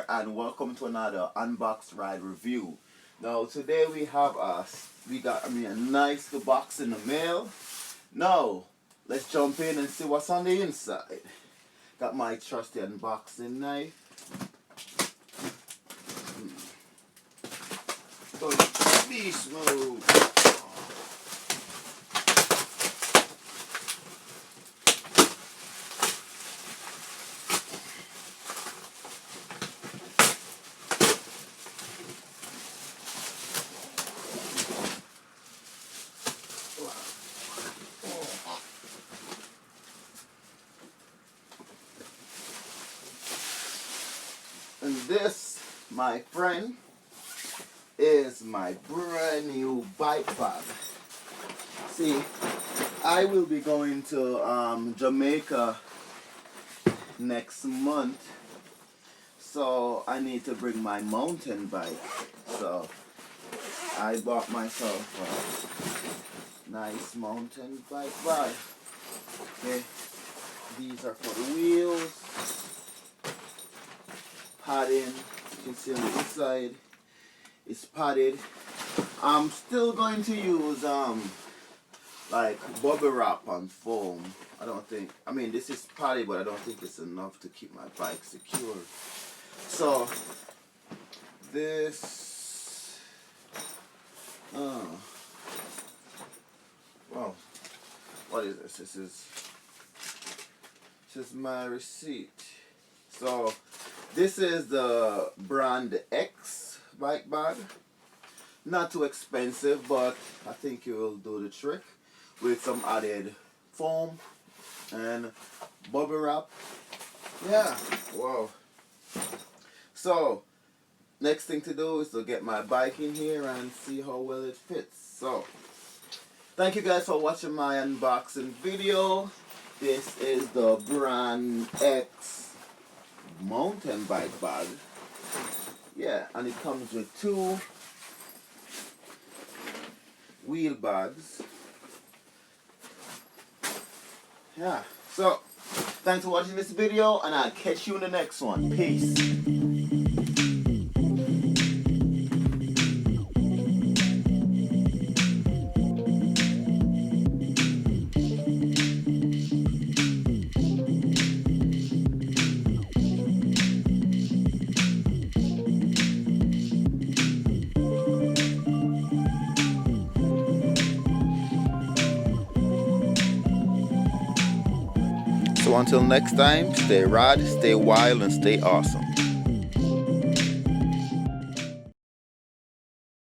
here, and welcome to another Unbox ride review. Now today we have a nice box in the mail. Now let's jump in and see what's on the inside. Got my trusty unboxing knife. Going to be smooth. And this, my friend, is my brand new bike bag. See, I will be going to Jamaica next month, so I need to bring my mountain bike. So I bought myself a nice mountain bike bag. Okay, these are for the wheels. Padding, you can see on the inside, it's padded. I'm still going to use like bubble wrap on foam. This is padded, but I don't think it's enough to keep my bike secure. So this, well, what is this? This is my receipt. So this is the brand X bike bag. Not too expensive, but I think it will do the trick with some added foam and bubble wrap. Yeah, wow. So next thing to do is to get my bike in here and see how well it fits. So thank you guys for watching my unboxing video. This is the brand X mountain bike bag. Yeah, and it comes with 2 wheel bags. Yeah, so thanks for watching this video, and I'll catch you in the next one. Peace. So until next time, stay rad, stay wild, and stay awesome.